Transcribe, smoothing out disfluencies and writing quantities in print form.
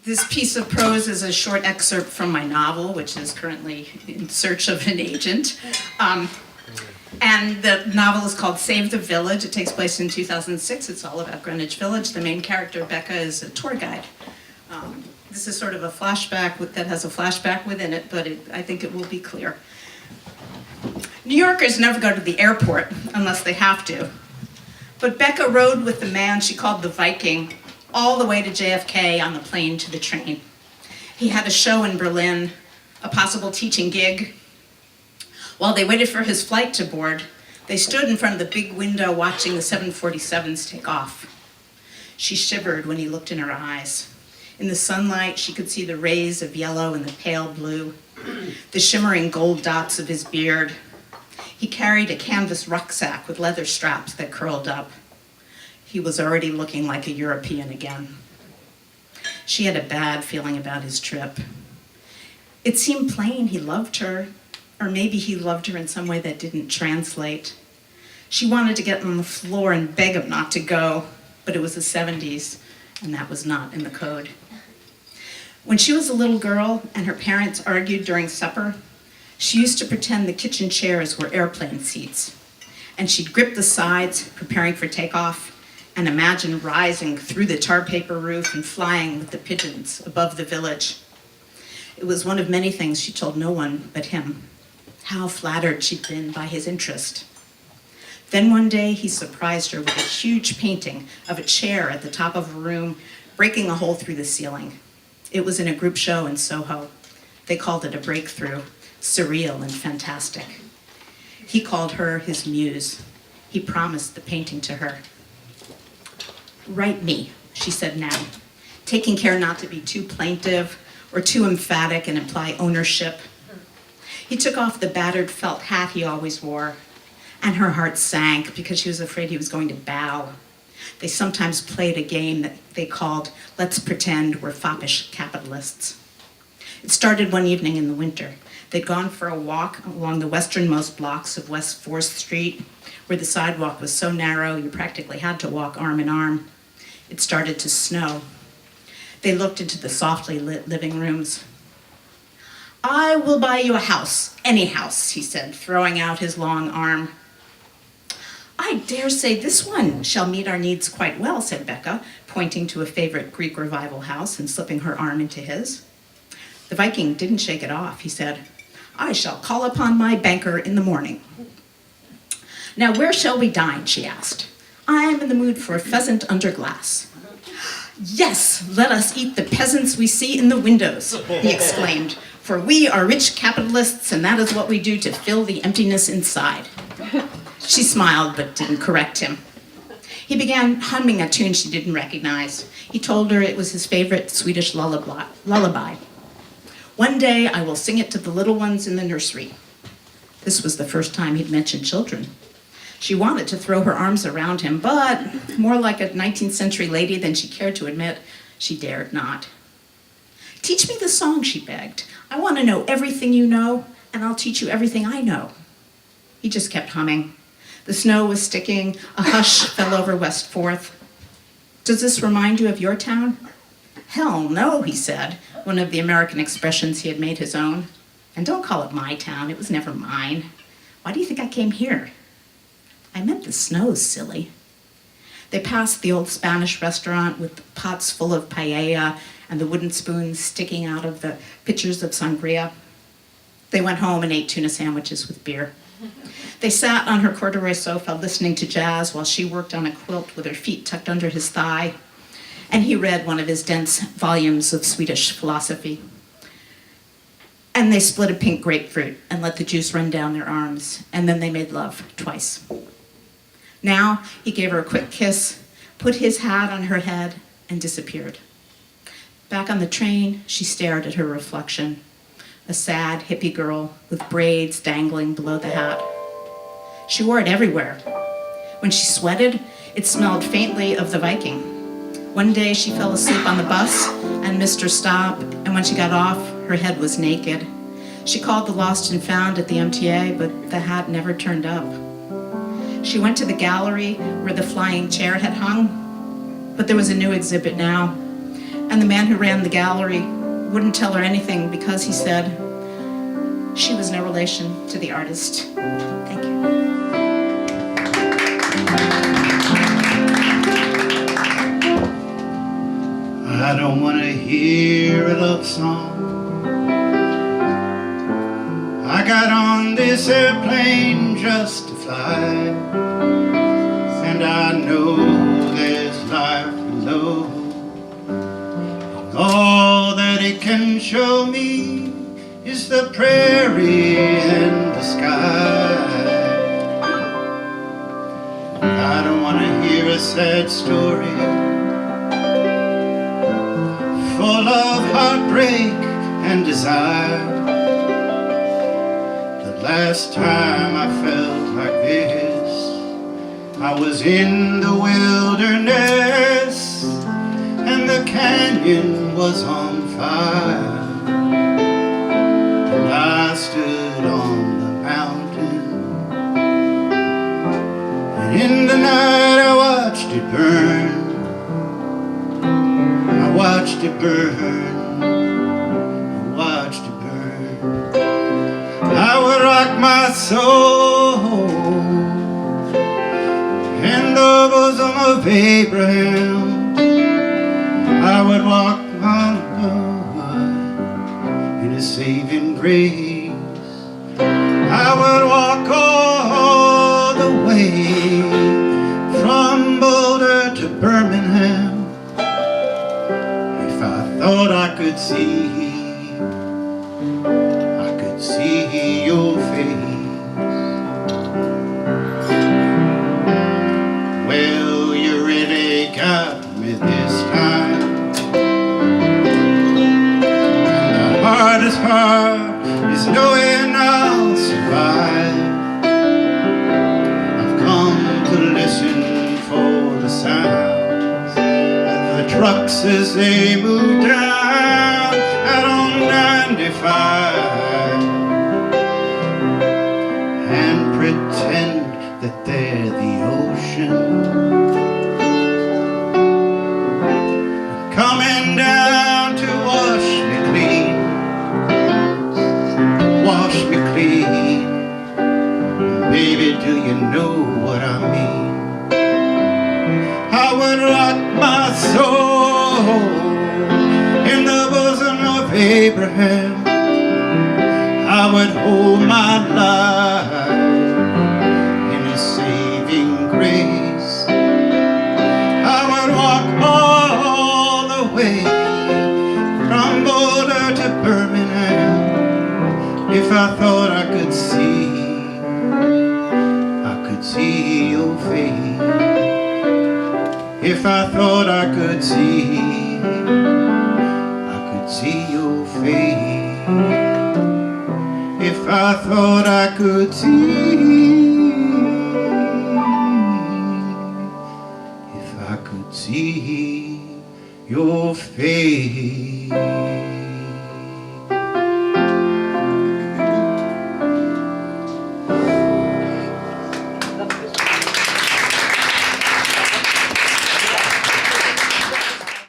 This piece of prose is a short excerpt from my novel, which is currently in search of an agent. And the novel is called Save the Village. It takes place in 2006. It's all about Greenwich Village. The main character, Becca, is a tour guide. This is sort of a flashback that has a flashback within it, but I think it will be clear. New Yorkers never go to the airport unless they have to. But Becca rode with the man she called the Viking all the way to JFK on the plane to the train. He had a show in Berlin, a possible teaching gig. While they waited for his flight to board, they stood in front of the big window watching the 747s take off. She shivered when he looked in her eyes. In the sunlight, she could see the rays of yellow and the pale blue, the shimmering gold dots of his beard. He carried a canvas rucksack with leather straps that curled up. He was already looking like a European again. She had a bad feeling about his trip. It seemed plain he loved her, or maybe he loved her in some way that didn't translate. She wanted to get on the floor and beg him not to go, but it was the 70s, and that was not in the code. When she was a little girl and her parents argued during supper, she used to pretend the kitchen chairs were airplane seats, and she'd grip the sides, preparing for takeoff, and imagine rising through the tar paper roof and flying with the pigeons above the village. It was one of many things she told no one but him. How flattered she'd been by his interest. Then one day he surprised her with a huge painting of a chair at the top of a room, breaking a hole through the ceiling. It was in a group show in Soho. They called it a breakthrough, surreal and fantastic. He called her his muse. He promised the painting to her. "Write me," she said now, taking care not to be too plaintive or too emphatic and imply ownership. He took off the battered felt hat he always wore, and her heart sank because she was afraid he was going to bow. They sometimes played a game that they called Let's Pretend We're Foppish Capitalists. It started one evening in the winter. They'd gone for a walk along the westernmost blocks of West 4th Street, where the sidewalk was so narrow you practically had to walk arm in arm. It started to snow. They looked into the softly lit living rooms. "I will buy you a house, any house," he said, throwing out his long arm. "I dare say this one shall meet our needs quite well," said Becca, pointing to a favorite Greek revival house and slipping her arm into his. The Viking didn't shake it off. He said, "I shall call upon my banker in the morning." "Now, where shall we dine?" she asked. "I am in the mood for a pheasant under glass." "Yes, let us eat the peasants we see in the windows," he exclaimed, "for we are rich capitalists, and that is what we do to fill the emptiness inside." She smiled, but didn't correct him. He began humming a tune she didn't recognize. He told her it was his favorite Swedish lullaby. "One day I will sing it to the little ones in the nursery." This was the first time he'd mentioned children. She wanted to throw her arms around him, but more like a 19th century lady than she cared to admit, she dared not. "Teach me the song," she begged. "I want to know everything you know, and I'll teach you everything I know." He just kept humming. The snow was sticking. A hush fell over West 4th. "Does this remind you of your town?" "Hell no," he said, one of the American expressions he had made his own. "And don't call it my town. It was never mine. Why do you think I came here?" "I meant the snow, silly." They passed the old Spanish restaurant with pots full of paella and the wooden spoons sticking out of the pitchers of sangria. They went home and ate tuna sandwiches with beer. They sat on her corduroy sofa listening to jazz while she worked on a quilt with her feet tucked under his thigh, and he read one of his dense volumes of Swedish philosophy. And they split a pink grapefruit and let the juice run down their arms, and then they made love twice. Now he gave her a quick kiss, put his hat on her head, and disappeared. Back on the train, she stared at her reflection, a sad hippie girl with braids dangling below the hat. She wore it everywhere. When she sweated, it smelled faintly of the Viking. One day she fell asleep on the bus and missed her stop, and when she got off, her head was naked. She called the Lost and Found at the MTA, but the hat never turned up. She went to the gallery where the flying chair had hung, but there was a new exhibit now. And the man who ran the gallery wouldn't tell her anything because he said she was no relation to the artist. Thank you. I don't want to hear a love song. I got on this airplane just to fly, and I know there's life below. All that it can show me is the prairie and the sky. I don't want to hear a sad story full of heartbreak and desire. The last time I felt like this, I was in the wilderness, and the canyon was on fire. And I stood on the mountain, and in the night I watched it burn. I watched it burn, I watched it burn. I would rock my soul in the bosom of Abraham. I would walk my Lord in His saving grace. I would walk all the way from Boulder to Birmingham. If I thought I could see your face. Well, you really got me this time. And the hardest part is knowing I'll survive. I've come to listen for the sounds of the trucks as they move down out on 95. Pretend that they're the ocean coming down to wash me clean, wash me clean. Baby, do you know what I mean? I would rock my soul in the bosom of Abraham. I would hold my life in His saving grace. I would walk all the way from Boulder to Birmingham. If I thought I could see your face. If I thought I could see your face. If I thought I could see your face.